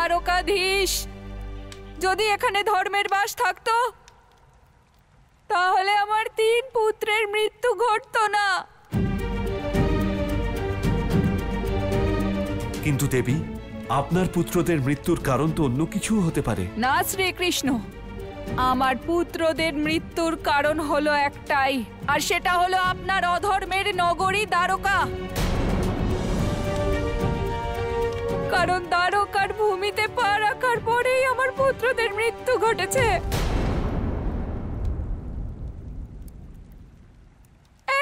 দ্বারকাধীশ, যদি এখানে ধর্মের বাস থাকতো তাহলে আমার 3 পুত্রের মৃত্যু ঘটতো না। কিন্তু দেবী, আপনার পুত্রদের মৃত্যুর কারণ তো অন্য কিছু হতে পারে। না শ্রীকৃষ্ণ, আমার পুত্রদের মৃত্যুর কারণ হলো একটাই, আর সেটা হলো আপনার অধর্মের নগরী দ্বারকা। কারণ দ্বারকার ভূমিতে পা রাখার পরেই আমার পুত্রদের মৃত্যু ঘটেছে।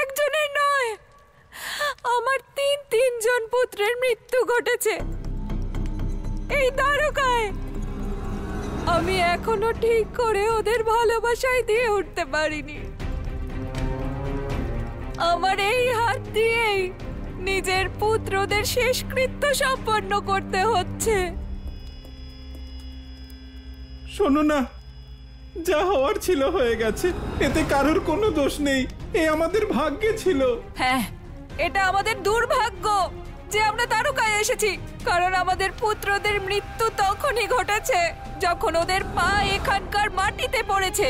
একজনের নয়, আমার 3 জন পুত্রের মৃত্যু ঘটেছে এই দ্বারকায়। আমি এখনো ঠিক করে ওদের ভালোবাসায় দিয়ে উঠতে পারিনি। আমার এই হাত দিয়েই নিজের পুত্রদের শেষকৃত্য সম্পন্ন করতে হচ্ছে। শোনো না, যা হওয়ার ছিল হয়ে গেছে, এতে কারোর কোনো দোষ নেই। এ আমাদের ভাগ্যে ছিল। হ্যাঁ, এটা আমাদের দুর্ভাগ্য যে আমরা দ্বারকায় এসেছি, কারণ আমাদের পুত্রদের মৃত্যু তখনই ঘটেছে যখন ওদের পা এখানকার মাটিতে পড়েছে।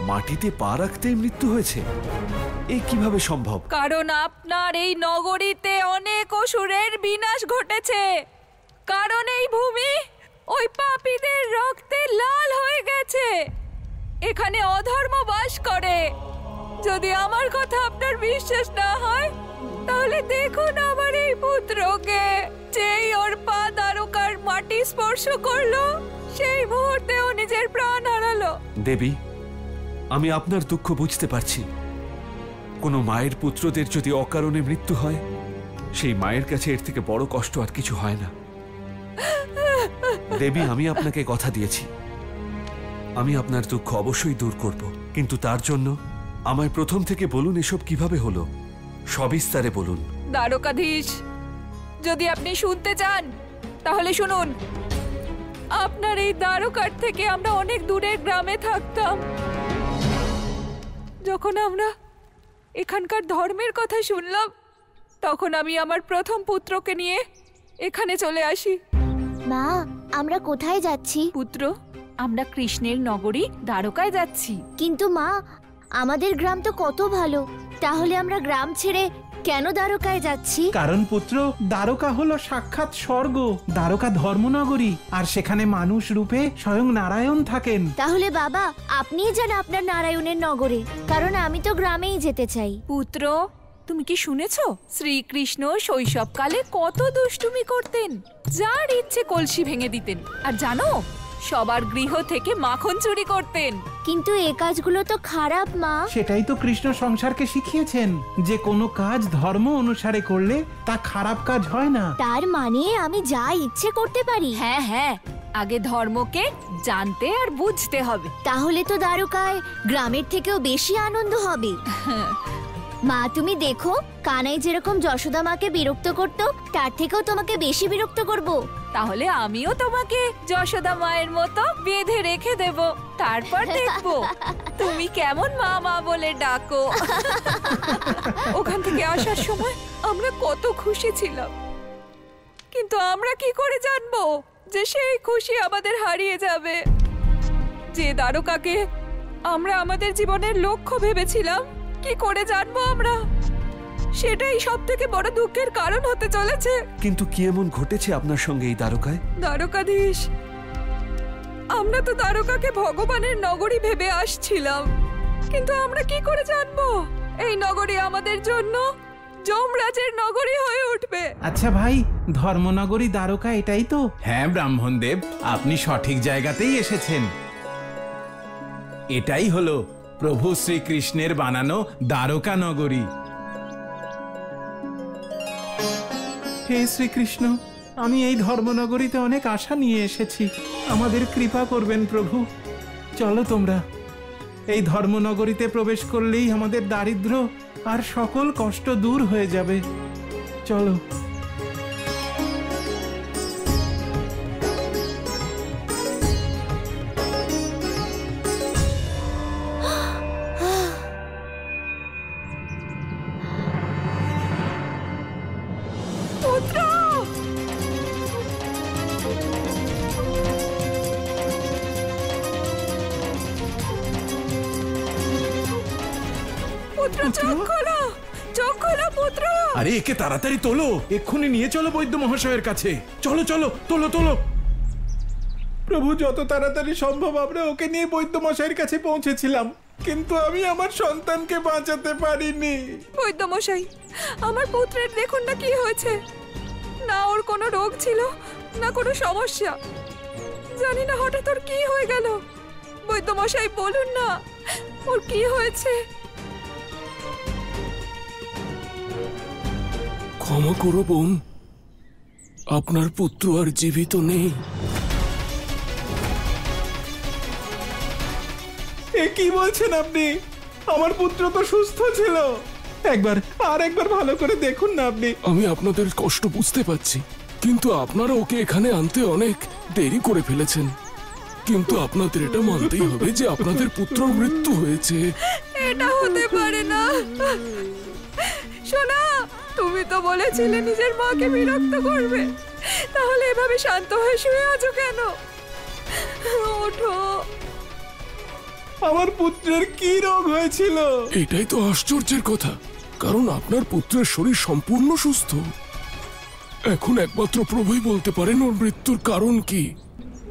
মাটিতে পা রাখতেই মৃত্যু হয়েছে? এ কিভাবে সম্ভব? কারণ আপনার এই নগরীতে অনেক অসুরের বিনাশ ঘটেছে। কারণ এই ভূমি ওই পাপীদের রক্তে লাল হয়ে গেছে। এখানে অধর্ম বাস করে। যদি আমার কথা আপনার বিশ্বাস না হয় তাহলে দেখুন আমার এই পুত্রকে। যেই ওর পা দ্বারকার মাটি স্পর্শ করলো সেই মুহূর্তে ও নিজের প্রাণ হারালো। দেবী, আমি আপনার দুঃখ বুঝতে পারছি। কোনো মায়ের পুত্রদের যদি অকারণে মৃত্যু হয়, সেই মায়ের কাছে এর থেকে বড় কষ্ট আর কিছু হয় না। দেবী, আমি আপনাকে কথা দিয়েছি, আমি আপনার দুঃখ অবশ্যই দূর করব, কিন্তু তার জন্য আমায় প্রথম থেকে বলুন এসব কিভাবে হলো, সবিস্তারে বলুন। দ্বারকাধীশ, যদি আপনি শুনতে চান তাহলে শুনুন। আপনার এই দ্বারকার থেকে আমরা অনেক দূরের গ্রামে থাকতাম। যখন আমরা এখানকার ধর্মের কথা শুনলাম তখন আমি আমার প্রথম পুত্রকে নিয়ে এখানে চলে আসি। মা, আমরা কোথায় যাচ্ছি? পুত্র, আমরা কৃষ্ণের নগরী দ্বারকায় যাচ্ছি। কিন্তু মা, আমাদের গ্রাম তো কত ভালো, তাহলে আমরা গ্রাম ছেড়ে কেন দ্বারকায় যাচ্ছি? কারণ পুত্র, দ্বারকা হলো সাক্ষাৎ স্বর্গ। দ্বারকা ধর্মনগরী, আর সেখানে মানুষ রূপে স্বয়ং নারায়ণ থাকেন। তাহলে বাবা, আপনিই যান আপনার নারায়ণের নগরে, কারণ আমি তো গ্রামেই যেতে চাই। পুত্র, তুমি কি শুনেছো শ্রীকৃষ্ণ শৈশবকালে কত দুষ্টুমি করতেন? যার ইচ্ছে কলসি ভেঙে দিতেন, আর জানো সবার গৃহ থেকে মাখন চুরি করতেন। কিন্তু এই কাজগুলো তো খারাপ মা। সেটাই তো কৃষ্ণ সংসারকে শিখিয়েছেন, যে কোনো কাজ ধর্ম অনুসারে করলে তা খারাপ কাজ হয় না। তার মানে আমি যা ইচ্ছে করতে পারি? হ্যাঁ হ্যাঁ, আগে ধর্মকে জানতে আর বুঝতে হবে। তাহলে তো দ্বারকায় গ্রামের থেকেও বেশি আনন্দ হবে। মা, তুমি দেখো, কানাই যেরকম যশোদা মাকে বিরক্ত করত, তার থেকেও তোমাকে বেশি বিরক্ত করব। তাহলে আমিও তোমাকে যশোদা মায়ের মতো বেঁধে রেখে দেব, তারপর দেখবো তুমি কেমন মা মা বলে ডাকো। ওখান থেকে আসার সময় আমরা কত খুশি ছিলাম, কিন্তু আমরা কি করে জানবো যে সেই খুশি আমাদের হারিয়ে যাবে? যে দ্বারকাকে আমরা আমাদের জীবনের লক্ষ্য ভেবেছিলাম, কি করে জানবো আমরা? সেটাই সবথেকে বড় দুঃখের কারণ হতে চলেছে। কিন্তু কি এমন ঘটেছে আপনার সঙ্গে এই দ্বারকায়? দ্বারকাধীশ, আমরা তো দ্বারকাকে ভগবানের নগরী ভেবে আসছিলাম, কিন্তু আমরা কি করে জানবো এই নগরী আমাদের জন্য যমরাজের নগরী হয়ে উঠবে? আচ্ছা ভাই, ধর্মনগরী দ্বারকা এটাই তো? হ্যাঁ ব্রাহ্মণদেব, আপনি সঠিক জায়গাতেই এসেছেন। এটাই হলো প্রভু শ্রীকৃষ্ণের বানানো দ্বারকা নগরী। হে শ্রীকৃষ্ণ, আমি এই ধর্মনগরীতে অনেক আশা নিয়ে এসেছি, আমাদের কৃপা করবেন প্রভু। চলো তোমরা, এই ধর্মনগরীতে প্রবেশ করলেই আমাদের দারিদ্র্য আর সকল কষ্ট দূর হয়ে যাবে। চলো। চোখ খোলো, চোখ খোলো পুত্র। আরে একে তাড়াতাড়ি তোলো, এক্ষুনি নিয়ে চলো বৈদ্য মহাশয়ের কাছে। চলো চলো, তোলো তোলো। প্রভু, যত তাড়াতাড়ি সম্ভব আমরা ওকে নিয়ে বৈদ্য মশাইয়ের কাছে পৌঁছেছিলাম, কিন্তু আমি আমার সন্তানকে বাঁচাতে পারিনি। বৈদ্যমশাই, আমার পুত্রের দেখুন না কি হয়েছে। না ওর কোনো রোগ ছিল, না কোনো সমস্যা। জানি না হঠাৎ ওর কি হয়ে গেল। বৈদ্যমশাই বলুন না, ওর কি হয়েছে? ক্ষমা করো বোন, আপনার পুত্র আর জীবিত নেই। এ কি বলছেন আপনি? আমার পুত্র তো সুস্থ ছিল। একবার ভালো করে দেখুন না আপনি। আমি আপনাদের কষ্ট বুঝতে পারছি, কিন্তু আপনারা ওকে এখানে আনতে অনেক দেরি করে ফেলেছেন। কিন্তু আপনাদের এটা মানতেই হবে যে আপনাদের পুত্রর মৃত্যু হয়েছে। এটা হতে পারে না। সোনা, তুমি তো বলেছিলে নিজের মাকে বিরক্ত করবে, তাহলে এভাবে শান্ত হয়ে শুয়ে আছো কেন? ওঠো। আমার পুত্রের কি রোগ হয়েছিল? এটাই তো আশ্চর্যের কথা, কারণ আপনার পুত্রের শরীর সম্পূর্ণ সুস্থ। এখন একমাত্র প্রভুই বলতে পারেন ওর মৃত্যুর কারণ কি।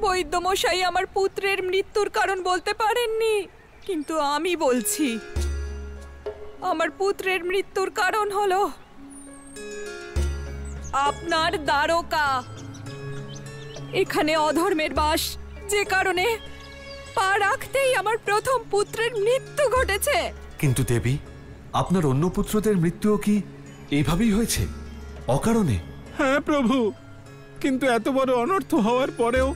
বৈদ্যমশাই আমার পুত্রের মৃত্যুর কারণ বলতে পারেননি, কিন্তু আমি বলছি। আমার পুত্রের মৃত্যুর কারণ হলো আপনার দ্বারকা। এখানে অধর্মের বাস, যে কারণে পা রাখতেই আমার প্রথম পুত্রের মৃত্যু ঘটেছে। কিন্তু দেবী, আপনার অন্য পুত্রদের মৃত্যুও কি এইভাবেই হয়েছে, অকারণে? হ্যাঁ প্রভু, কিন্তু এত বড় অনর্থ হওয়ার পরেও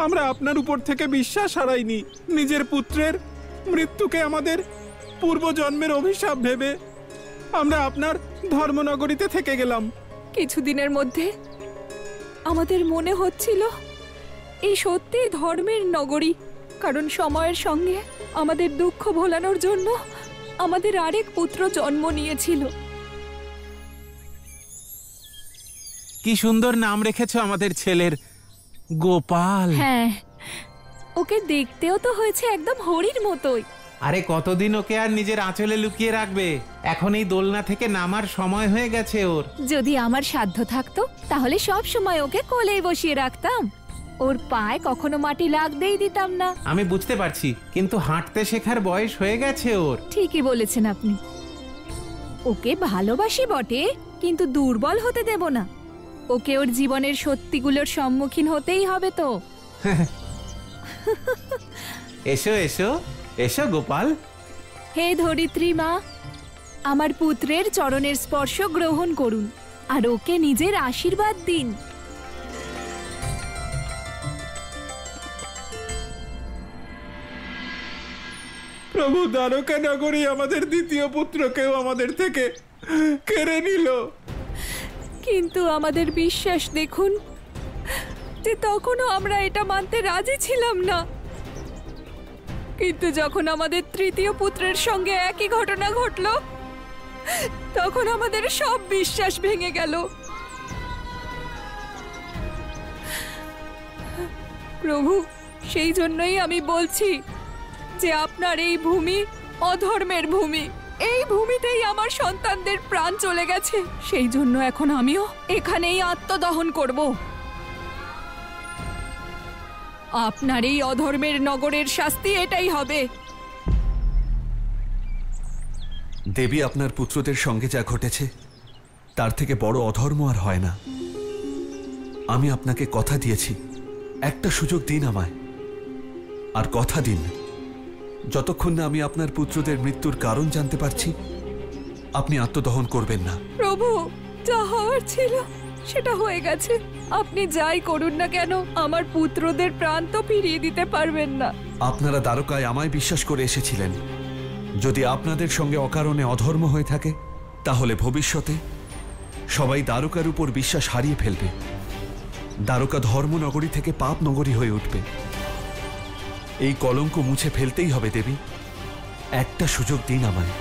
আমরা আপনার উপর থেকে বিশ্বাস হারাইনি। নিজের পুত্রের মৃত্যুকে আমাদের পূর্বজন্মের অভিশাপ ভেবে আমরা আপনার ধর্মনগরীতে থেকে গেলাম। কিছুদিনের মধ্যে আমাদের মনে হচ্ছিল এই সত্যি ধর্মের নগরী, কারণ সময়ের সঙ্গে আমাদের দুঃখ ভোলানোর জন্য আমাদের আরেক পুত্র জন্ম নিয়েছিল। কি সুন্দর নাম রেখেছো আমাদের ছেলের, গোপাল। হ্যাঁ, ওকে দেখতেও তো হয়েছে একদম হরির মতোই। আরে কতদিন ওকে আর নিজের আঁচলে লুকিয়ে রাখবে? এখন এই দোলনা থেকে নামার সময় হয়ে গেছে ওর। যদি আমার সাধ্য থাকতো তাহলে সব সময় ওকে কোলেই বসিয়ে রাখতাম, ওর পায়ে কখনো মাটি লাগতেই দিতাম না। আমি বুঝতে পারছি, কিন্তু হাঁটতে শেখার বয়স হয়ে গেছে ওর। ঠিকই বলেছেন আপনি। ওকে ভালোবাসি বটে, কিন্তু দুর্বল হতে দেব না। ওকে ওর জীবনের সত্যিগুলোর সম্মুখীন হতেই হবে তো। এসো এসো এসো গোপাল। হে ধরিত্রী মা, আমার পুত্রের চরণের স্পর্শ গ্রহণ করুন আর ওকে নিজের আশীর্বাদ দিন। প্রভু, দ্বারকা নগরী আমাদের দ্বিতীয় পুত্রকেও আমাদের থেকে কেড়ে নিল। কিন্তু আমাদের বিশ্বাস দেখুন যে তখনও আমরা এটা মানতে রাজি ছিলাম না। কিন্তু যখন আমাদের তৃতীয় পুত্রের সঙ্গে একই ঘটনা ঘটল, তখন আমাদের সব বিশ্বাস ভেঙে গেল। প্রভু, সেই জন্যই আমি বলছি যে আপনার এই ভূমি অধর্মের ভূমি। এই ভূমিতেই আমার সন্তানদের প্রাণ চলে গেছে, সেই জন্য এখন আমিও এখানেই আত্মদহন করব। আপনার এই অধর্মের নগরের শাস্তি এটাই হবে। দেবী, আপনার পুত্রদের সঙ্গে যা ঘটেছে তার থেকে বড় অধর্ম আর হয় না। আমি আপনাকে কথা দিয়েছি, একটা সুযোগ দিন আমায়, আর কথা দিন যতক্ষণ না আমি আপনার পুত্রদের মৃত্যুর কারণ জানতে পারছি আপনি আত্মদহন করবেন না। প্রভু, যা হওয়ার ছিল সেটা হয়ে গেছে। আপনি যাই করুন না কেন, আমার পুত্রদের প্রাণ তো ফিরিয়ে দিতে পারবেন না। আপনারা দ্বারকায় আমায় বিশ্বাস করে এসেছিলেন। যদি আপনাদের সঙ্গে অকারণে অধর্ম হয়ে থাকে তাহলে ভবিষ্যতে সবাই দ্বারকার উপর বিশ্বাস হারিয়ে ফেলবে। দ্বারকা ধর্মনগরী থেকে পাপ নগরী হয়ে উঠবে। এই কলঙ্ক মুছে ফেলতেই হবে দেবী। একটা সুযোগ দিন আমায়।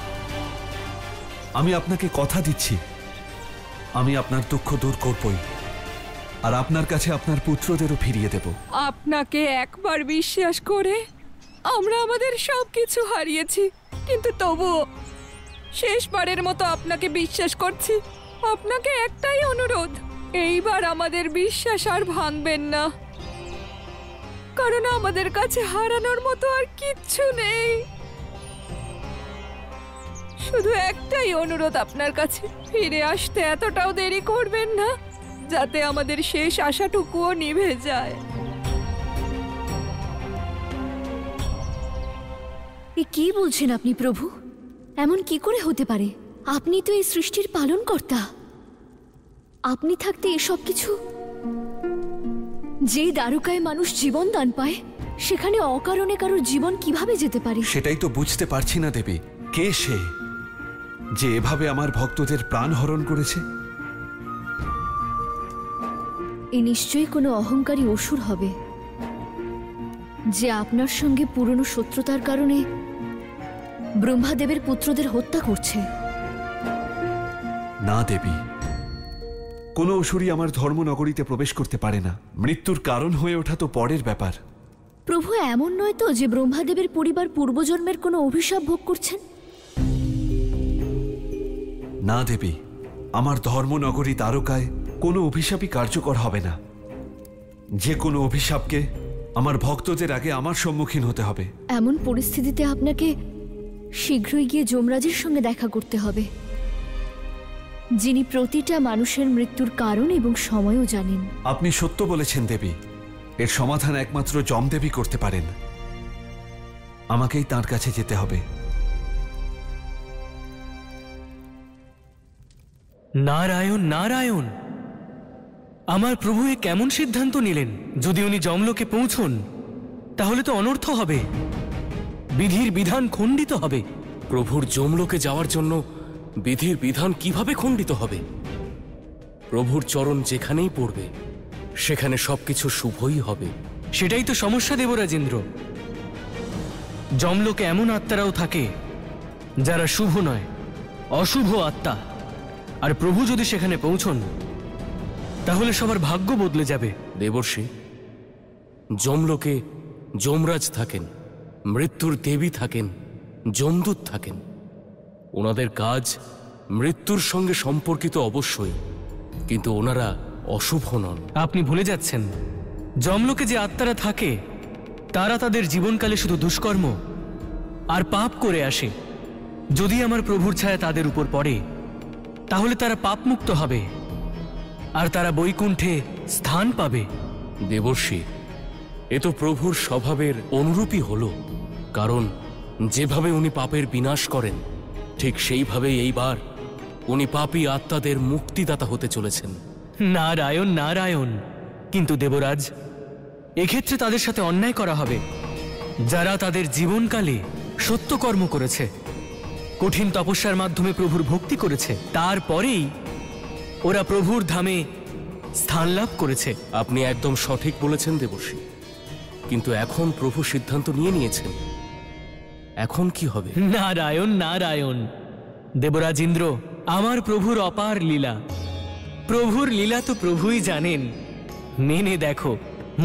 আমি আপনাকে কথা দিচ্ছি, আমি আপনার দুঃখ দূর করবই, আর আপনার কাছে আপনার পুত্রদেরও ফিরিয়ে দেব। আপনাকে একবার বিশ্বাস করে আমরা আমাদের সবকিছু হারিয়েছি, কিন্তু তবুও শেষবারের মতো আপনাকে বিশ্বাস করছি। আপনাকে একটাই অনুরোধ, এইবার আমাদের বিশ্বাস আর ভাঙবেন না, কারণ আমাদের কাছে হারানোর মতো আর কিচ্ছু নেই। শুধু একটাই অনুরোধ আপনার কাছে, ফিরে আসতে এতটাও দেরি করবেন না যাতে আমাদের শেষ আশাটুকুও নিভে যায়। এ কি বলছেন আপনি প্রভু? এমন কি করে হতে পারে? আপনি তো এই সৃষ্টির পালনকর্তা। আপনি থাকতে এসব কিছু। যে দ্বারকায় মানুষ জীবন দান পায়, সেখানে অকারণে কারোর জীবন কিভাবে যেতে পারে? সেটাই তো বুঝতে পারছি না দেবী, কে সে যে এভাবে আমার ভক্তদের প্রাণ হরণ করেছে? এ নিশ্চয়ই কোনো অহংকারী অসুর হবে, যে আপনার সঙ্গে পুরনো শত্রুতার কারণে ব্রহ্মাদেবের পুত্রদের হত্যা করছে। না দেবী, কোনো অসুরই আমার ধর্মনগরীতে প্রবেশ করতে পারে না। মৃত্যুর কারণ হয়ে ওঠা তো পরের ব্যাপার। প্রভু, এমন নয় তো যে ব্রহ্মাদেবের পরিবার পূর্বজন্মের কোনো অভিশাপ ভোগ করছেন? না দেবী, আমার ধর্মনগরী দ্বারকায় কোনো অভিশাপই কার্যকর হবে না। যে কোনো অভিশাপকে আমার ভক্তদের আগে আমার সম্মুখীন হতে হবে। এমন পরিস্থিতিতে আপনাকে শীঘ্রই গিয়ে যমরাজের সঙ্গে দেখা করতে হবে, যিনি প্রতিটা মানুষের মৃত্যুর কারণ এবং সময়ও জানেন। আপনি সত্য বলেছেন দেবী, এর সমাধান একমাত্র যমদেবী করতে পারেন। আমাকেই তাঁর কাছে যেতে হবে। নারায়ণ নারায়ণ, আমার প্রভু এ কেমন সিদ্ধান্ত নিলেন? যদি উনি যমলোকে পৌঁছন তাহলে তো অনর্থ হবে, বিধির বিধান খণ্ডিত হবে। প্রভুর যমলোকে যাওয়ার জন্য বিধির বিধান কিভাবে খণ্ডিত হবে? প্রভুর চরণ যেখানেই পড়বে সেখানে সবকিছু শুভই হবে। সেটাই তো সমস্যা দেবরাজেন্দ্র। যমলোকে এমন আত্মারাও থাকে যারা শুভ নয়, অশুভ আত্মা। আর প্রভু যদি সেখানে পৌঁছন তাহলে সবার ভাগ্য বদলে যাবে। দেবর্ষি, যমলোকে যমরাজ থাকেন, মৃত্যুর দেবী থাকেন, যমদূত থাকেন। ওনাদের কাজ মৃত্যুর সঙ্গে সম্পর্কিত অবশ্যই, কিন্তু ওনারা অশুভ নন। আপনি ভুলে যাচ্ছেন, যমলোকে যে আত্মারা থাকে তারা তাদের জীবনকালে শুধু দুষ্কর্ম আর পাপ করে আসে। যদি আমার প্রভুর ছায়া তাদের উপর পড়ে তাহলে তারা পাপমুক্ত হবে আর তারা বৈকুণ্ঠে স্থান পাবে। দেবর্ষি, এ তো প্রভুর স্বভাবের অনুরূপই হলো, কারণ যেভাবে উনি পাপের বিনাশ করেন ঠিক সেইভাবেই এইবার উনি পাপী আত্মাদের মুক্তিদাতা হতে চলেছেন। নারায়ণ নারায়ণ। কিন্তু দেবরাজ, এক্ষেত্রে তাদের সাথে অন্যায় করা হবে যারা তাদের জীবনকালে সত্যকর্ম করেছে, কঠিন তপস্যার মাধ্যমে প্রভুর ভক্তি করেছে, তারপরেই ওরা প্রভুর ধামে স্থান লাভ করেছে। আপনি একদম সঠিক বলেছেন দেবর্ষি, কিন্তু এখন প্রভু সিদ্ধান্ত নিয়েছেন, এখন কি হবে? নারায়ণ নারায়ণ। দেবরাজ ইন্দ্র, আমার প্রভুর অপার লীলা, প্রভুর লীলা তো প্রভুই জানেন। মেনে দেখো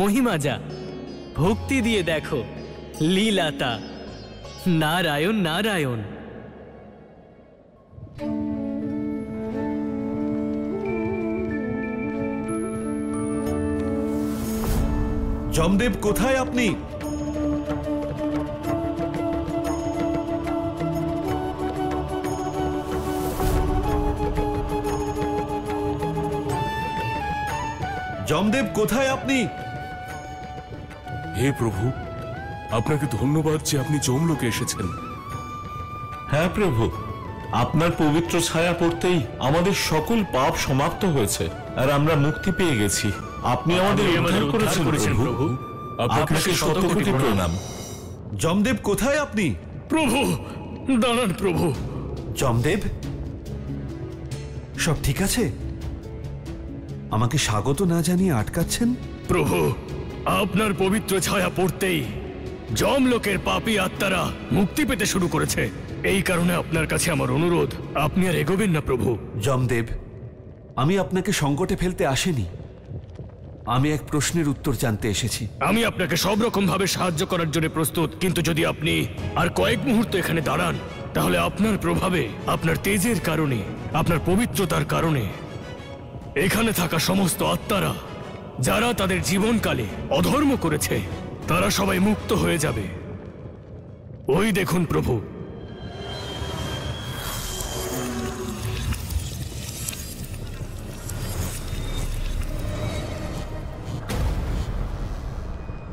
মহিমা যা, ভক্তি দিয়ে দেখো লীলাতা। নারায়ণ নারায়ণ। যমদেব, কোথায় আপনি? যমদেব, কোথায় আপনি? হে প্রভু, আপনাকে ধন্যবাদ যে আপনি যমলোকে এসেছেন। হ্যাঁ প্রভু, আপনার পবিত্র ছায়া পড়তেই আমাদের সকল পাপ সমাপ্ত হয়েছে আর আমরা মুক্তি পেয়ে গেছি। আপনি আমাদের উদ্ধার করেছেন প্রভু। আপনাকে শত কোটি প্রণাম। যমদেব, কোথায় আপনি? প্রভু দাঁড়ান। প্রভু যমদেব, সব ঠিক আছে? আমাকে স্বাগত না জানিয়ে আটকাচ্ছেন? প্রভু, আপনার পবিত্র ছায়া পড়তেই যমলোকের পাপী আত্মারা মুক্তি পেতে শুরু করেছে। এই কারণে আপনার কাছে আমার অনুরোধ, আপনি আর এগোবেন না প্রভু। যমদেব, আমি আপনাকে সংকটে ফেলতে আসিনি। আমি এক প্রশ্নের উত্তর জানতে এসেছি। আমি আপনাকে সব রকম ভাবে সাহায্য করার জন্য প্রস্তুত, কিন্তু যদি আপনি আর কয়েক মুহূর্ত এখানে দাঁড়ান তাহলে আপনার প্রভাবে, আপনার তেজের কারণে, আপনার পবিত্রতার কারণে এখানে থাকা সমস্ত আত্মারা যারা তাদের জীবনকালে অধর্ম করেছে তারা সবাই মুক্ত হয়ে যাবে। ওই দেখুন প্রভু।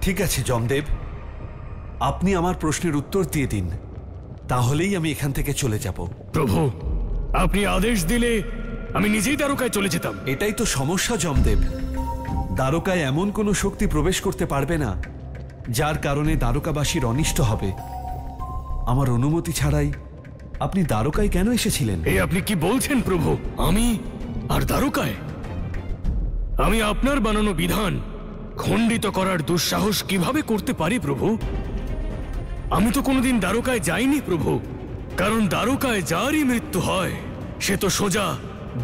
ঠিক আছে যমদেব, আপনি আমার প্রশ্নের উত্তর দিয়ে দিন, তাহলেই আমি এখান থেকে চলে যাব। প্রভু, আপনি আদেশ দিলে আমি নিজেই দ্বারকায় চলে যেতাম। এটাই তো সমস্যা যমদেব, দ্বারকায় এমন কোনো শক্তি প্রবেশ করতে পারবে না যার কারণে দ্বারকাবাসীর অনিষ্ট হবে। আমার অনুমতি ছাড়াই আপনি দ্বারকায় কেন এসেছিলেন? এই আপনি কি বলছেন প্রভু? আমি আর দ্বারকায়? আমি আপনার বানানো বিধান খণ্ডিত করার দুঃসাহস কিভাবে করতে পারি প্রভু? আমি তো কোনোদিন দ্বারকায় যাইনি প্রভু, কারণ দ্বারকায় যারই মৃত্যু হয় সে তো সোজা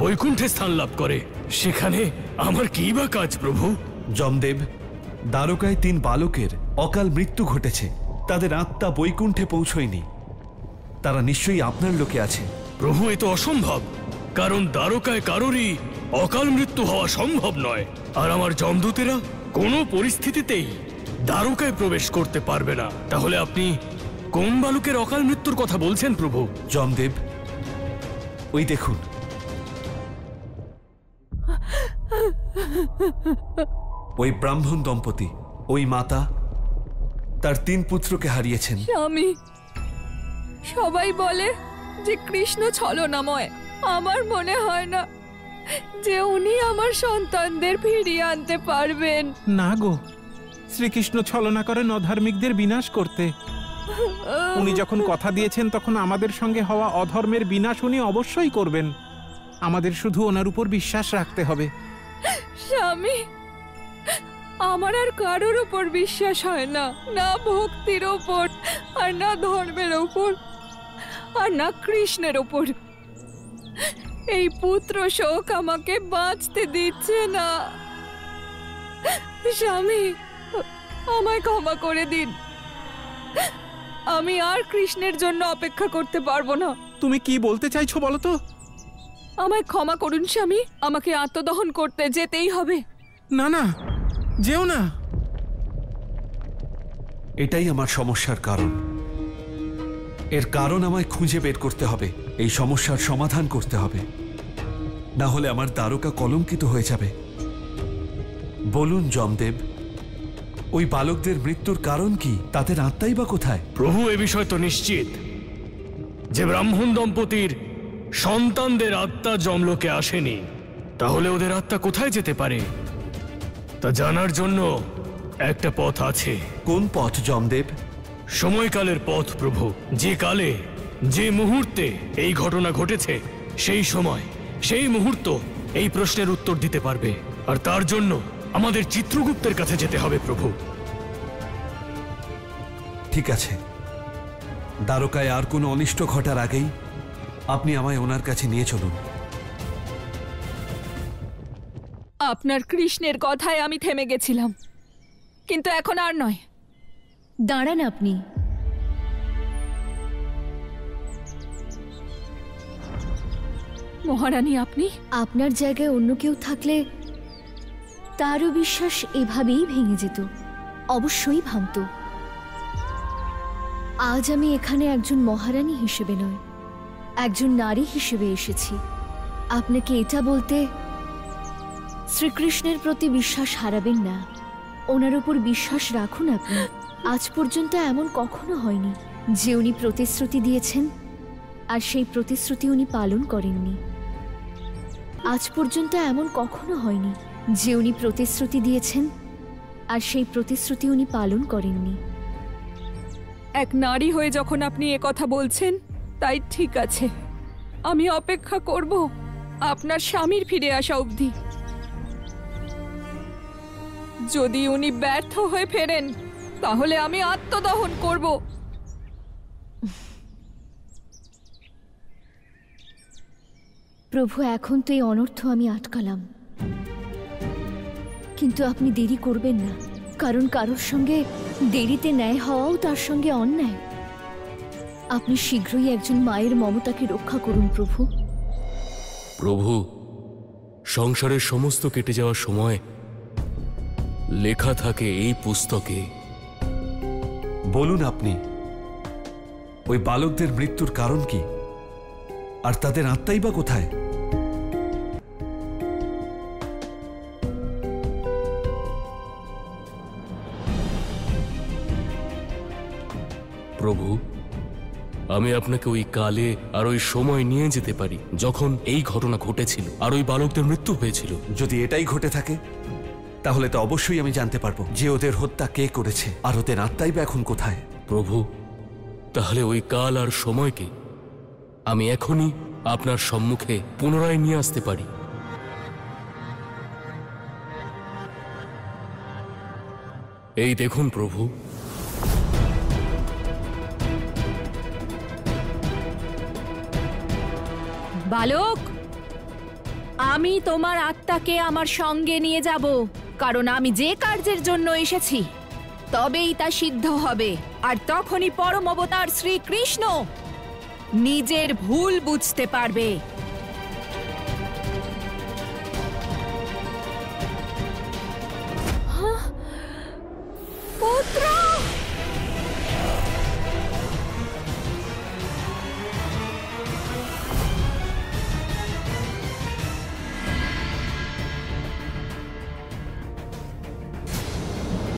বৈকুণ্ঠে স্থান লাভ করে। সেখানে আমার কি বা কাজ প্রভু? যমদেব, দ্বারকায় 3 বালকের অকাল মৃত্যু ঘটেছে, তাদের আত্মা বৈকুণ্ঠে পৌঁছয়নি। তারা নিশ্চয়ই আপনার লোকে আছে। প্রভু, এ তো অসম্ভব, কারণ দ্বারকায় কারোরই অকাল মৃত্যু হওয়া সম্ভব নয়। আর আমার যমদূতেরা কোনো পরিস্থিতিতেই দ্বারকায় প্রবেশ করতে পারবে না। তাহলে আপনি কোন বালকের অকাল মৃত্যুর কথা বলছেন প্রভু? যমদেব, ওই দেখুন, ওই ব্রাহ্মণ দম্পতি, ওই মাতা তার 3 পুত্রকে হারিয়েছেন। স্বামী, সবাই বলে যে কৃষ্ণ ছলনাময়। আমার মনে হয় না যে উনি আমার সন্তানদের ফিরিয়ে আনতে পারবেন। না গো, শ্রীকৃষ্ণ ছলনা করেন অধার্মিকদের বিনাশ করতে। উনি যখন কথা দিয়েছেন তখন আমাদের সঙ্গে হওয়া অধর্মের বিনাশ উনি অবশ্যই করবেন। আমাদের শুধু ওনার উপর বিশ্বাস রাখতে হবে। স্বামী, আমার আর কারোর উপর বিশ্বাস হয় না, না ভক্তির ওপর, আর না ধর্মের ওপর, আর না কৃষ্ণের ওপর। এই পুত্র শোক আমাকে বাঁচতে দিচ্ছে না। স্বামী, আমায় ক্ষমা করে দিন। আমি আর কৃষ্ণের জন্য অপেক্ষা করতে পারবো না। তুমি কি বলতে চাইছো বলো তো? আমায় ক্ষমা করুন স্বামী, আমাকে আত্মদহন করতে যেতেই হবে। না না, যেও না। এটাই আমার সমস্যার কারণ। এর কারণ আমায় খুঁজে বের করতে হবে, এই সমস্যার সমাধান করতে হবে, না হলে আমার দ্বারকা কলঙ্কিত হয়ে যাবে। বলুন যমদেব, ওই বালকদের মৃত্যুর কারণ কি? তাদের আত্মাই বা কোথায়? প্রভু, এ বিষয় তো নিশ্চিত যে ব্রাহ্মণ দম্পতির সন্তানদের আত্মা যমলোকে আসেনি। তাহলে ওদের আত্মা কোথায় যেতে পারে তা জানার জন্য একটা পথ আছে। কোন পথ যমদেব? সময়কালের পথ প্রভু। যে কালে, যে মুহূর্তে এই ঘটনা ঘটেছে, সেই সময়, সেই মুহূর্ত এই প্রশ্নের উত্তর দিতে পারবে। আর তার জন্য আমাদের চিত্রগুপ্তের কাছে যেতে হবে প্রভু। ঠিক আছে, দ্বারকায় আর কোনো অনিষ্ট ঘটার আগেই আপনি আমায় ওনার কাছে নিয়ে চলুন। আপনার কৃষ্ণের কথায় আমি থেমে গেছিলাম, কিন্তু এখন আর নয়। দাঁড়ান আপনি। মহারানী, আপনি? আপনার জায়গায় অন্য কেউ থাকলে তারও বিশ্বাস এভাবেই ভেঙে যেত, অবশ্যই ভাঙত। আজ আমি এখানে একজন মহারানী হিসেবে নয়, একজন নারী হিসেবে এসেছি আপনাকে এটা বলতে, শ্রীকৃষ্ণের প্রতি বিশ্বাস হারাবেন না, ওনার উপর বিশ্বাস রাখুন আপনি। আজ পর্যন্ত এমন কখনো হয়নি যে উনি প্রতিশ্রুতি দিয়েছেন আর সেই প্রতিশ্রুতি উনি পালন করেননি। আজ পর্যন্ত এমন কখনো হয়নি যে উনি প্রতিশ্রুতি দিয়েছেন আর সেই প্রতিশ্রুতি উনি পালন করেননি। এক নারী হয়ে যখন আপনি এ কথা বলছেন, তাই ঠিক আছে, আমি অপেক্ষা করব আপনার স্বামীর ফিরে আসা অবধি। যদি উনি ব্যর্থ হয়ে ফেরেন তাহলে আমি আত্মদহন করব। প্রভু, এখন তো এই অনর্থ আমি আটকালাম, কিন্তু আপনি দেরি করবেন না, কারণ কারোর সঙ্গে দেরিতে ন্যায় হওয়াও তার সঙ্গে অন্যায়। আপনি শীঘ্রই একজন মায়ের মমতাকে রক্ষা করুন প্রভু। প্রভু, সংসারের সমস্ত কেটে যাওয়ার সময় লেখা থাকে এই পুস্তকে। বলুন আপনি, ওই বালকদের মৃত্যুর কারণ কি, আর তাদের আত্মাই বা কোথায়? প্রভু, আমি আপনাকে ওই কালে আর ওই সময় নিয়ে যেতে পারি যখন এই ঘটনা ঘটেছিল আর ওই বালকদের মৃত্যু হয়েছিল। যদি এটাই ঘটে থাকে তাহলে তো অবশ্যই আমি জানতে পারবো যে ওদের হত্যা কে করেছে, আর ওদের আত্মাই বা এখন কোথায়। প্রভু, তাহলে ওই কাল আর সময়কে আমি এখনই আপনার সম্মুখে পুনরায় নিয়ে আসতে পারি। এই দেখুন প্রভু, বালক, আমি তোমার আত্মাকে আমার সঙ্গে নিয়ে যাব, কারণ আমি যে কার্যের জন্য এসেছি তবেই তা সিদ্ধ হবে। আর তখনই পরম অবতার শ্রীকৃষ্ণ নিজের ভুল বুঝতে পারবে। পুত্র,